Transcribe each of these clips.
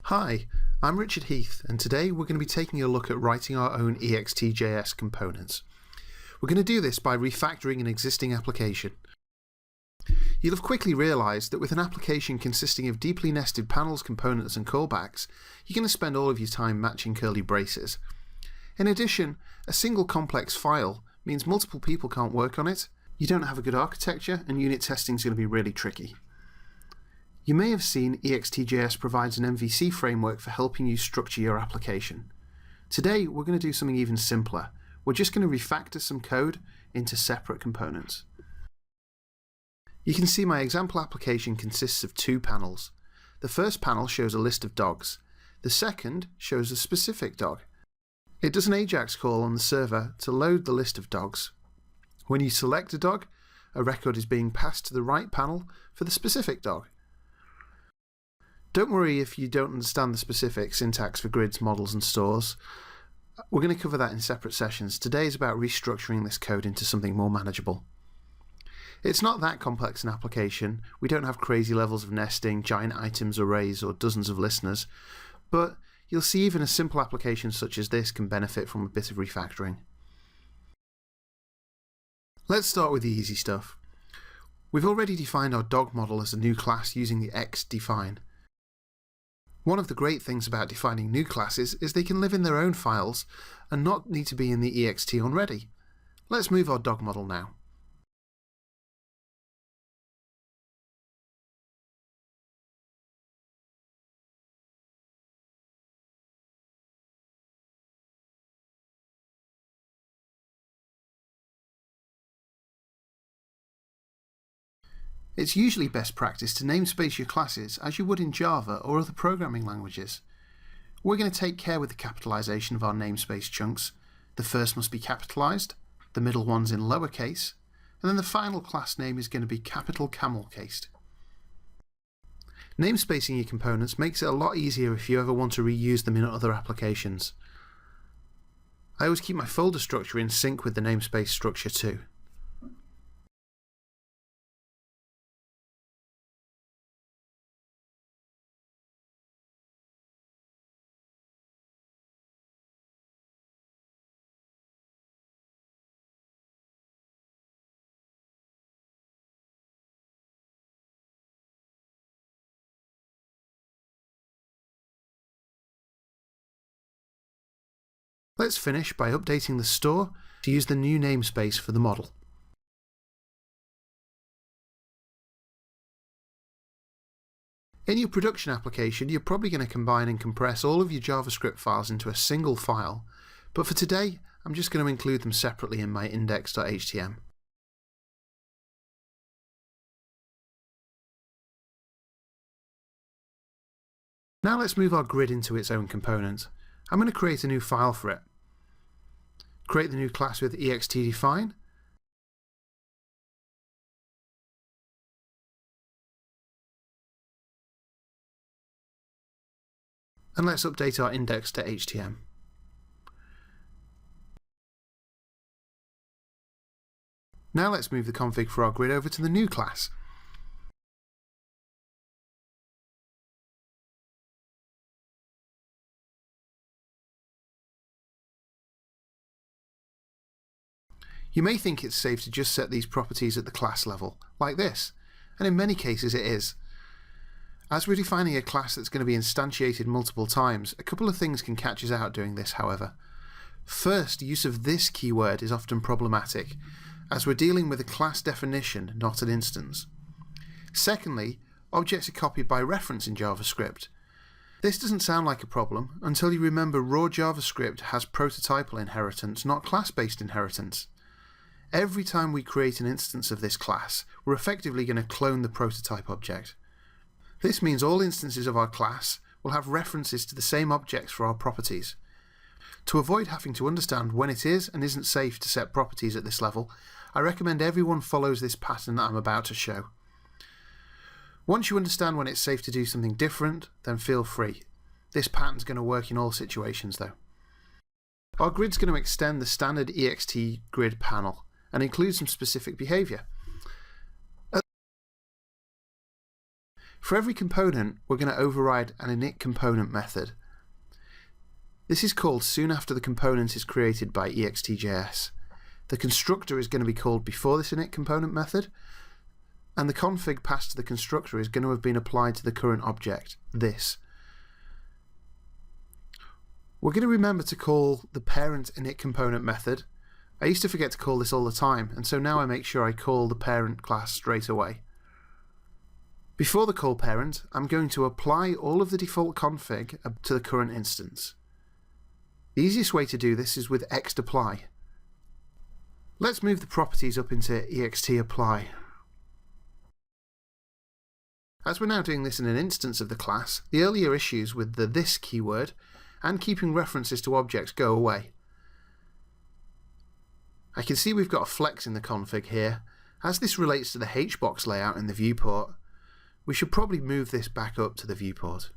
Hi, I'm Richard Heath, and today we're going to be taking a look at writing our own Ext JS components. We're going to do this by refactoring an existing application. You'll have quickly realised that with an application consisting of deeply nested panels, components and callbacks, you're going to spend all of your time matching curly braces. In addition, a single complex file means multiple people can't work on it, you don't have a good architecture, and unit testing is going to be really tricky. You may have seen Ext JS provides an MVC framework for helping you structure your application. Today we're going to do something even simpler. We're just going to refactor some code into separate components. You can see my example application consists of two panels. The first panel shows a list of dogs. The second shows a specific dog. It does an AJAX call on the server to load the list of dogs. When you select a dog, a record is being passed to the right panel for the specific dog. Don't worry if you don't understand the specific syntax for grids, models and stores. We're going to cover that in separate sessions. Today is about restructuring this code into something more manageable. It's not that complex an application. We don't have crazy levels of nesting, giant items arrays or dozens of listeners, but you'll see even a simple application such as this can benefit from a bit of refactoring. Let's start with the easy stuff. We've already defined our dog model as a new class using the Ext define. One of the great things about defining new classes is they can live in their own files and not need to be in the ext already. Let's move our dog model now. It's usually best practice to namespace your classes as you would in Java or other programming languages. We're going to take care with the capitalization of our namespace chunks. The first must be capitalized, the middle one's in lowercase, and then the final class name is going to be capital camel-cased. Namespacing your components makes it a lot easier if you ever want to reuse them in other applications. I always keep my folder structure in sync with the namespace structure too. Let's finish by updating the store to use the new namespace for the model. In your production application, you're probably going to combine and compress all of your JavaScript files into a single file, but for today, I'm just going to include them separately in my index.htm. Now let's move our grid into its own component. I'm going to create a new file for it. Create the new class with Ext define. And let's update our index.htm. Now let's move the config for our grid over to the new class. You may think it's safe to just set these properties at the class level, like this, and in many cases it is. As we're defining a class that's going to be instantiated multiple times, a couple of things can catch us out doing this, however. First, use of this keyword is often problematic, as we're dealing with a class definition, not an instance. Secondly, objects are copied by reference in JavaScript. This doesn't sound like a problem until you remember raw JavaScript has prototypal inheritance, not class-based inheritance. Every time we create an instance of this class, we're effectively going to clone the prototype object. This means all instances of our class will have references to the same objects for our properties. To avoid having to understand when it is and isn't safe to set properties at this level, I recommend everyone follows this pattern that I'm about to show. Once you understand when it's safe to do something different, then feel free. This pattern's going to work in all situations though. Our grid's going to extend the standard Ext grid panel and include some specific behavior. For every component, we're going to override an init component method. This is called soon after the component is created by Ext JS. The constructor is going to be called before this init component method, and the config passed to the constructor is going to have been applied to the current object, this. We're going to remember to call the parent init component method. I used to forget to call this all the time, and so now I make sure I call the parent class straight away. Before the call parent, I'm going to apply all of the default config to the current instance. The easiest way to do this is with Ext apply. Let's move the properties up into Ext apply. As we're now doing this in an instance of the class, the earlier issues with the this keyword and keeping references to objects go away. I can see we've got a flex in the config here. As this relates to the hbox layout in the viewport, we should probably move this back up to the viewport.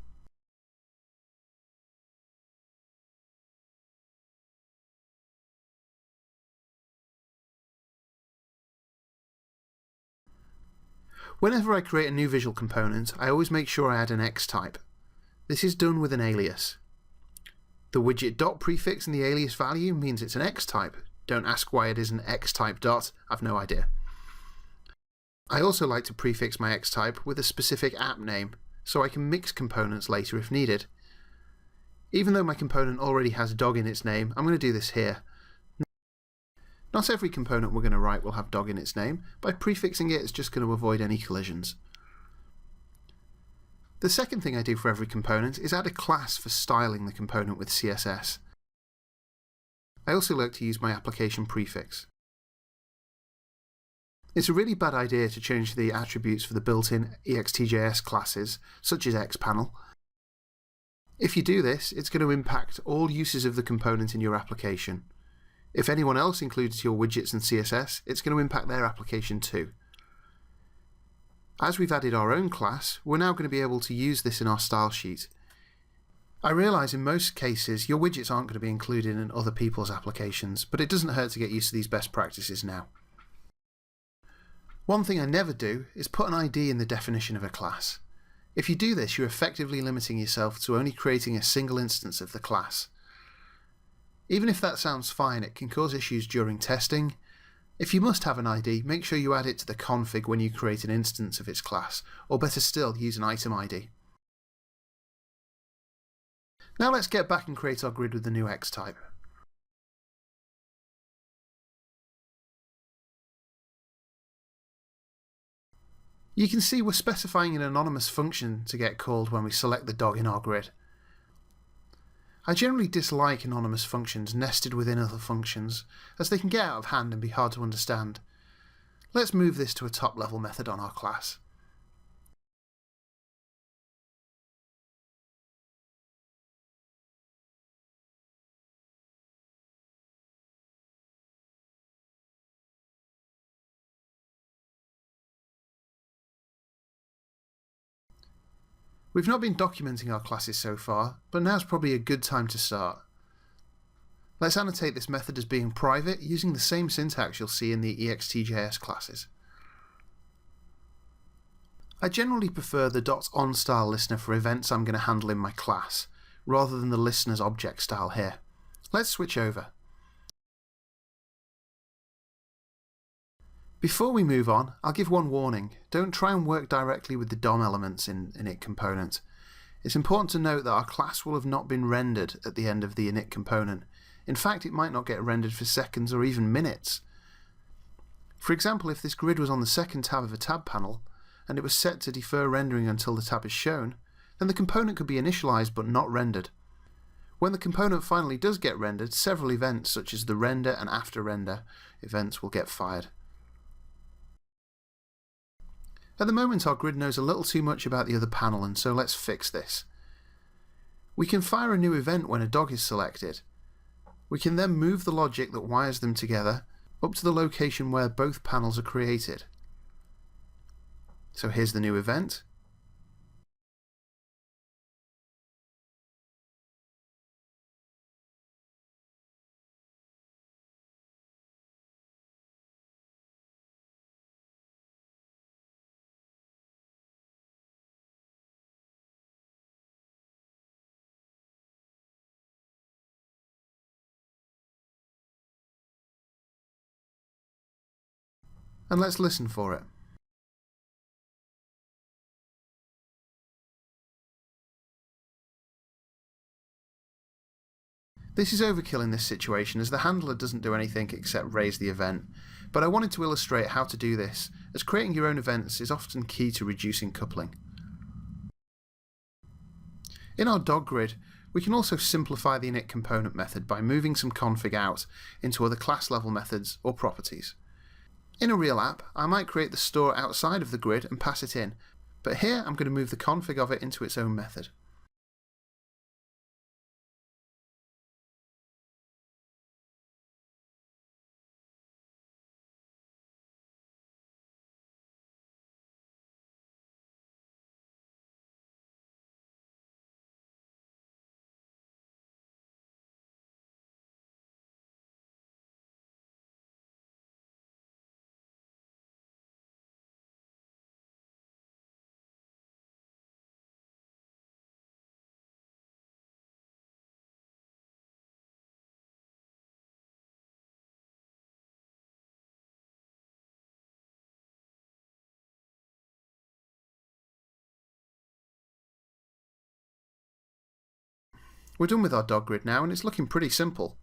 Whenever I create a new visual component, I always make sure I add an Ext type. This is done with an alias. The widget dot prefix in the alias value means it's an Ext type. Don't ask why it isn't Ext type dot, I've no idea. I also like to prefix my Ext type with a specific app name, so I can mix components later if needed. Even though my component already has dog in its name, I'm going to do this here. Not every component we're going to write will have dog in its name. By prefixing it, it's just going to avoid any collisions. The second thing I do for every component is add a class for styling the component with CSS. I also like to use my application prefix. It's a really bad idea to change the attributes for the built-in Ext JS classes, such as xpanel. If you do this, it's going to impact all uses of the component in your application. If anyone else includes your widgets and CSS, it's going to impact their application too. As we've added our own class, we're now going to be able to use this in our style sheet. I realise in most cases your widgets aren't going to be included in other people's applications, but it doesn't hurt to get used to these best practices now. One thing I never do is put an ID in the definition of a class. If you do this, you're effectively limiting yourself to only creating a single instance of the class. Even if that sounds fine, it can cause issues during testing. If you must have an ID, make sure you add it to the config when you create an instance of its class, or better still, use an item ID. Now let's get back and create our grid with the new Ext type. You can see we're specifying an anonymous function to get called when we select the dog in our grid. I generally dislike anonymous functions nested within other functions, as they can get out of hand and be hard to understand. Let's move this to a top-level method on our class. We've not been documenting our classes so far, but now's probably a good time to start. Let's annotate this method as being private using the same syntax you'll see in the Ext JS classes. I generally prefer the .onStyle listener for events I'm going to handle in my class, rather than the listener's object style here. Let's switch over. Before we move on, I'll give one warning. Don't try and work directly with the DOM elements in init component. It's important to note that our class will have not been rendered at the end of the init component. In fact, it might not get rendered for seconds or even minutes. For example, if this grid was on the second tab of a tab panel, and it was set to defer rendering until the tab is shown, then the component could be initialized but not rendered. When the component finally does get rendered, several events such as the render and after render events will get fired. At the moment our grid knows a little too much about the other panel, and so let's fix this. We can fire a new event when a dog is selected. We can then move the logic that wires them together up to the location where both panels are created. So here's the new event. and let's listen for it. This is overkill in this situation as the handler doesn't do anything except raise the event, but I wanted to illustrate how to do this, as creating your own events is often key to reducing coupling. In our dog grid, we can also simplify the init component method by moving some config out into other class level methods or properties. In a real app, I might create the store outside of the grid and pass it in, but here I'm going to move the config of it into its own method. We're done with our dog grid now and it's looking pretty simple.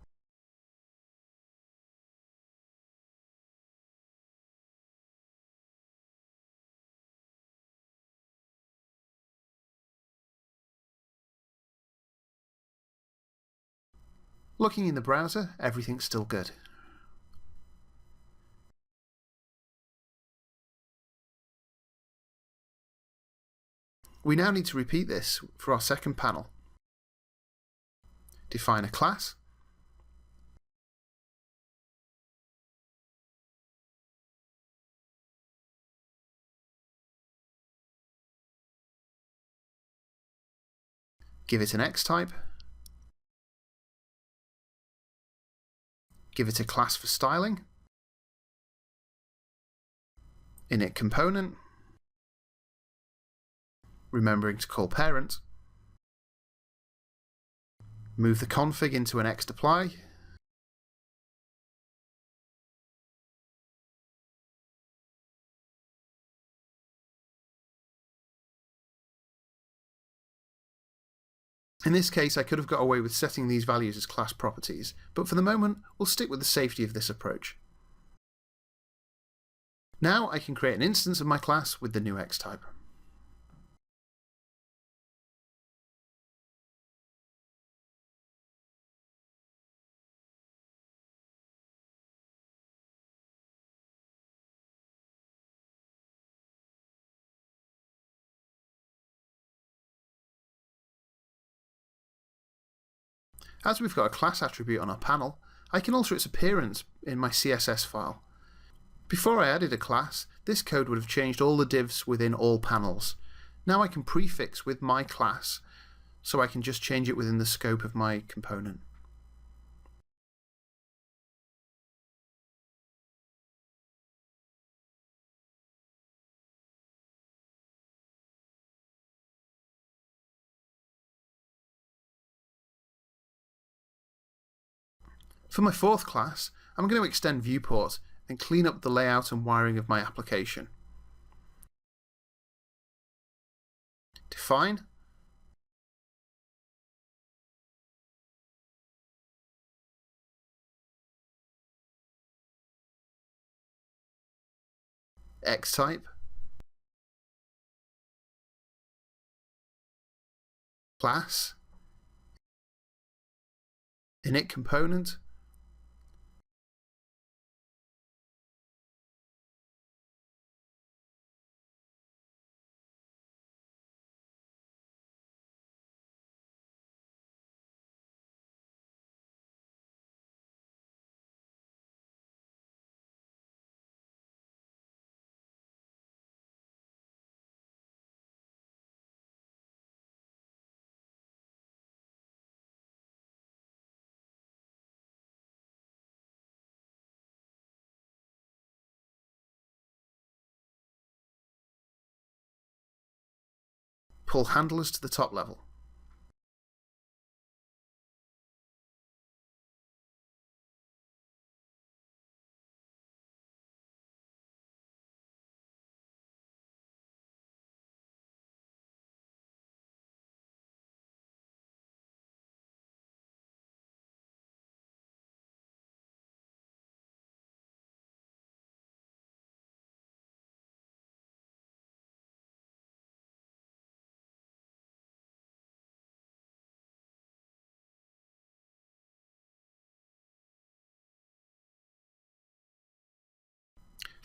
Looking in the browser, everything's still good. We now need to repeat this for our second panel. Define a class, give it an Ext type, give it a class for styling, init component, remembering to call parent, move the config into an Ext apply, in this case I could have got away with setting these values as class properties, but for the moment we'll stick with the safety of this approach. Now I can create an instance of my class with the new Ext type. As we've got a class attribute on our panel, I can alter its appearance in my CSS file. Before I added a class, this code would have changed all the divs within all panels. Now I can prefix with my class, so I can just change it within the scope of my component. For my fourth class, I'm going to extend viewport and clean up the layout and wiring of my application. Define, Ext type, class, init component, pull handlers to the top level.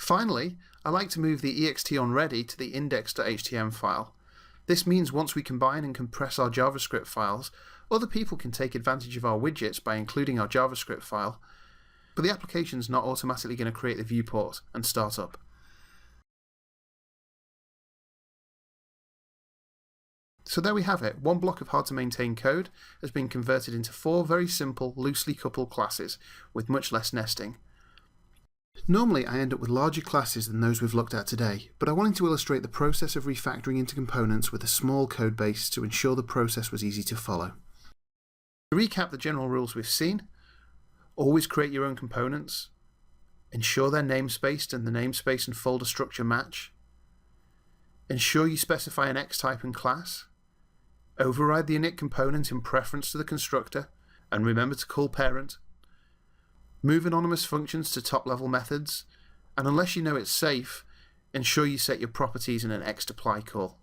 Finally, I like to move the EXTOnReady to the index.htm file. This means once we combine and compress our JavaScript files, other people can take advantage of our widgets by including our JavaScript file, but the application's not automatically going to create the viewport and start up. So there we have it. One block of hard to maintain code has been converted into 4 very simple, loosely coupled classes with much less nesting. Normally I end up with larger classes than those we've looked at today, but I wanted to illustrate the process of refactoring into components with a small code base to ensure the process was easy to follow. To recap the general rules we've seen: always create your own components, ensure they're namespaced and the namespace and folder structure match, ensure you specify an X type and class, override the init component in preference to the constructor, and remember to call parent, move anonymous functions to top-level methods, and unless you know it's safe, ensure you set your properties in an Ext apply call.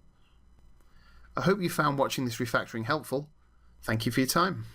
I hope you found watching this refactoring helpful. Thank you for your time.